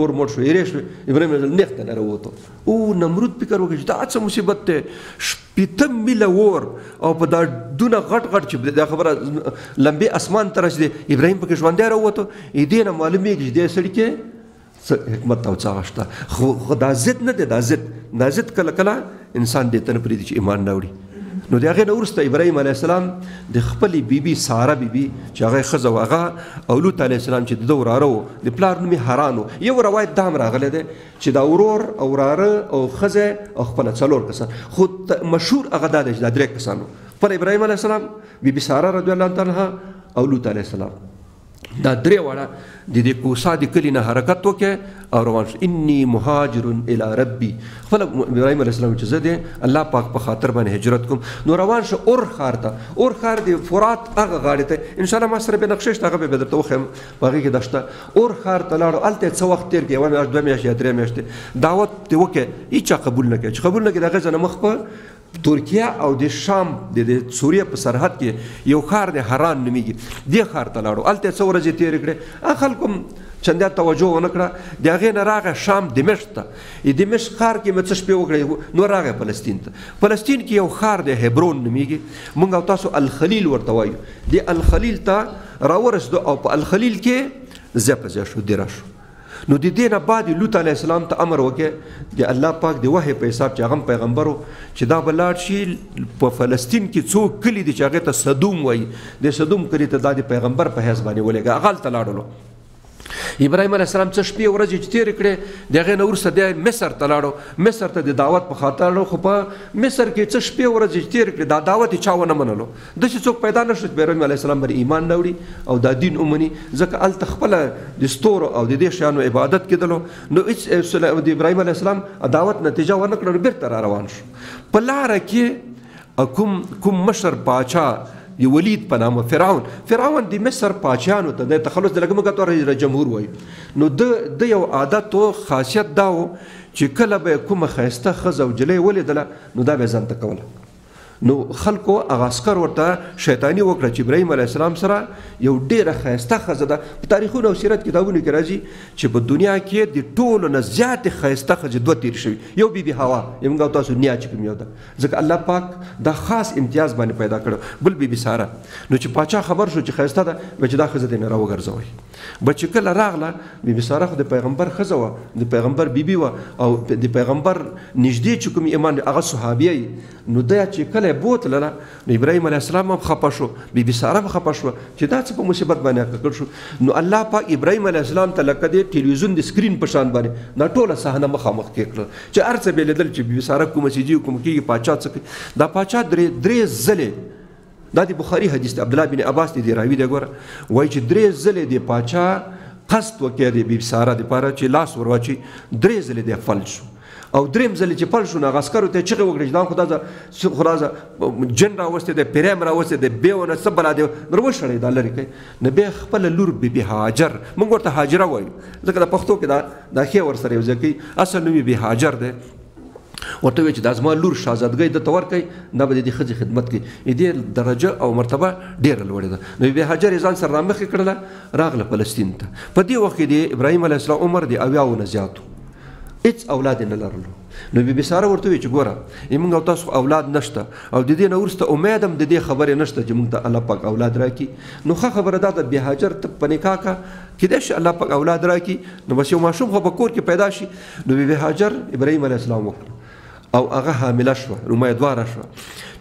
اور مړ شو یې شو ابراهیم علیه السلام نیغ ته نه راووتو او نمرود فکر وکړ چې دا څه مصیبت دی شپېته میله اور او په دا دونه غټ غټ چې دا خبره لمبې اسمان ته رسېدې ابراهیم پکې ژوندی راووتو دې نه معلومېږي چې دې سړي کې څه حکمت او څه هغه شته خو دا ضد نه دی دا ضد کله کله انسان دې ته نه پرېږدي چې ایمان نه وړي نو د هغې نه وروسته ابراهیم علیه السلام د خپلې بیبي ساره بیبي چې هغه یې ښځه و هغه او لوط علیه السلام چې د ده وراره و د پلار نوم یې حران و یو روایت دا هم راغلی دی چې دا ورور او وراره او ښځه او خپله څلور کسان خو مشهور هغه دا دی چې دا درې کسان و خپل ابراهیم علیه السلام بیبي ساره رضی الله عنها او لوط علیه السلام دا درې واړه د دې کوسا د کلي نه حرکت وکړي او روان شو انی مهاجر الی ربی خپل ابراهیم علیه السلام چې زه د الله پاک په خاطر باندې هجرت کوم نو روان شو اور ښار ته اور ښار د فرات هغه غاړې ته انشاءالله ما سره به نقشې شته هغه به درته وښیم په هغې کې دا شته اور ښار ته لاړو هلته یې څه وخت تېر کړي 1 میاشت 2 میاشتې یا 3 میاشتې دعوت دې وکړي هېچا قبول نه کوي چې قبول نه کوي د هغې ځای نه مخ په ترکیه او د شام د سوریه په سرحد کې یو ښار دی حران نومیږي دې ښار ته لاړو هلته یې څه ورځې تېرې کړې خلکو هم چندیا توجه ونه کړه د هغې نه راغی شام دمشق ته دمشق ښار کې مې څه شپې وکړې نو راغی فلسطین ته فلسطین کې یو ښار دی هبرون نومیږي موږ او تاسو الخلیل ورته وایو د الخلیل ته راورسېدو او په الخلیل کې ځای په ځای شو دیره شو نو د دې نه بعد لوط علیه السلام ته امر وکړ د الله پاک د وحی په حساب چې هغه پیغمبر و چې دا به لاړ شي په فلسطین کې څو کلي دي چې هغې ته صدوم وایي د صدوم کلي ته دا د پیغمبر په حیث باندې ولېږه هغه هلته لاړلو ابراهیم علیه السلام څه شپې ورځې چې تېرې کړې د هغې نه وروسته دی مصر ته لاړو مصر ته د دعوت په خاطر لاړو خو په مصر کې څه شپې ورځې چې تېرې کړې دا دعوت یې چا ونه منلو داسې څوک پیدا نه شو چې ابراهیم علیه السلام باندې ایمان نه وړي او دا دین ومني ځکه هلته خپله د ستورو او د دې شیانو عبادت کېدلو نو هېڅ د ابراهیم علیه السلام دعوت نتیجه ونه کړه نو بېرته را روان شو په لاره کې کوم مشر پاچا د ولید په نامه فرعون د مصر پاچیانو ته د تخلص د لږ موږ ته رئیس جمهور وایي نو د یو عادت او خاصیت دا و چې کله به کومه ښایسته ښځه او جلۍ ولیدله نو دا به یې ځان ته کوله نو خلکو هغه عسکر ورته شیطاني وکړه چې ابراهیم علیه السلام سره یو ډېره ښایسته ښځه ده په تاریخونو او سیرت کتابونو کې راځي چې په دنیا کې د ټولو نه زیاتې ښایسته ښځې دوه تېرې شوي یو بیبي هوا موږ او تاسو نیا چې کوم یو ده ځکه الله پاک دا خاص امتیاز باندې پیدا کړو بل بیبي ساره نو چې پاچا خبر شو چې ښایسته ده به چې دا ښځه دې نه راوګرځوئ به چې کله راغله بیبي ساره خو د پیغمبر ښځه وه د پیغمبر بیبي وه او د پیغمبر نږدې چې کوم ایمان هغه صحابیه نو دا چې کله بوتلله نو ابراهیم علیه السلام هم خفه شو بیبي ساره هم خفه شوه چې دا څه په مصیبت باندې ککړ شو نو الله پاک ابراهیم علیه السلام ته لکه د ټلویزیون د سکرین په شان باندې دا ټوله صحنه مخامخ کې کړه چې هر څه به لیدل چې بیبي ساره کومه سیجي کوم کېږي پاچا څه کوي دا پاچا درې ځلې دا د بخاري حدیث دی عبدالله بن عباس دی راوي دی ګوره وایي چې درې ځلې د پاچا قصد وکړ د بیبي ساره دپاره چې لاس ور واچي درې ځلې دی فلج شو او دریم ځل چې پل شو نو هغه عسکرو ته چغې وکړې چې دا خو دا جن راوستی دی پیریم راوستی دی بیونه څه بلا دی نور وشړی دا لرې کوي نو بیا خپله لور بیبي هاجر موږ ورته هاجره وایو ځکه د پښتو کې دا ښې ورسره یو ځای کوي اصل نوم یې بي هاجر دی ورته وایي چې دا زما لور شهزادګۍ درته ورکوي دا به د دې ښځې خدمت کوي دې درجه او مرتبه ډېره لوړې ده نو بي هاجر یې ځان سره رامخې کړله راغله فلسطین ته په دې وخت کې د ابراهیم علیه السلام عمر د 80 نه زیات هېڅ اولاد یې نه لرلو نو بیبي ساره ورته وایي چې ګوره موږ او تاسو اولاد نشته او د دې نه وروسته امید هم د دې خبرې نشته چې موږ ته الله پاک اولاد راکړي نو ښه خبره دا ده بې هاجر ته په نکاح کا کیدای شي الله پاک اولاد راکړي نو بس یو ماشوم خو په کور کې پیدا شي نو بیبي هاجر ابراهیم علیه السلام وکړه او هغه حامله شوه امیدواره شوه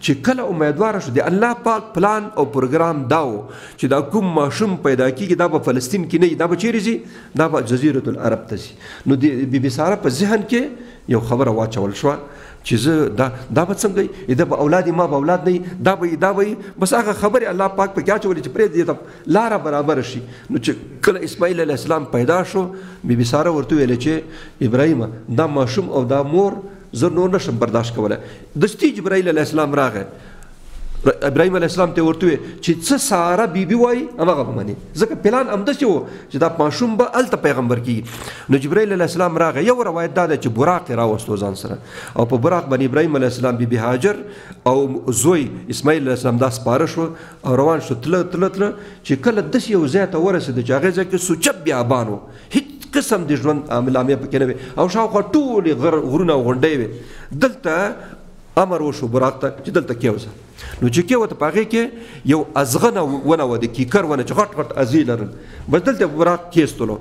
چې کله امیدواره شو د الله پاک پلان او پروګرام دا و چې دا کوم ماشوم پیدا کېږي دا به فلسطین کې نه وي دا به چیرې ځي دا به جزیرة العرب ته ځي نو د بیبي ساره په ذهن کې یو خبره واچول شوه چې زه دا به څنګه وي دا به اولاد ما به اولاد نه وي دا به بس هغه خبرې الله پاک پکې اچولې چې پرېږدي ته لاره برابره شي نو چې کله اسماعیل علیه السلام پیدا شو بیبي ساره ورته ویلې چې ابراهیمه دا ماشوم او دا مور زه نور نشم برداشت کولی دستي جبرائیل علیه السلام راغی ابراهیم علیه السلام ته ورته وویل چې څه ساره بیبي وایي هماغه به منې ځکه پلان همداسې و چې دا ماشوم به هلته پیغمبر کېږي نو جبرائیل علیه السلام راغی یو روایت دا ده چې براق یې راوستو ځان سره او په براق باندې ابراهیم علیه السلام بیبي هاجر او زوی اسماعیل علیه السلام دا سپاره شو او روان شو تله چې کله داسې یو ځای ته ورسېده چې هغې ځای کې سوچب بیابان و هېڅ قسم د ژوند عاملامې پکې نه وي او شاوخوا ټولې غرونه او غونډۍ وي. دلته امر وشو براق ته چې دلته کېوځه. نو چې کېوته په هغې کې یو ازغنه ونه وه د کیکر ونه چې غټ غټ ازې لرل، بس دلته براق کېستلو.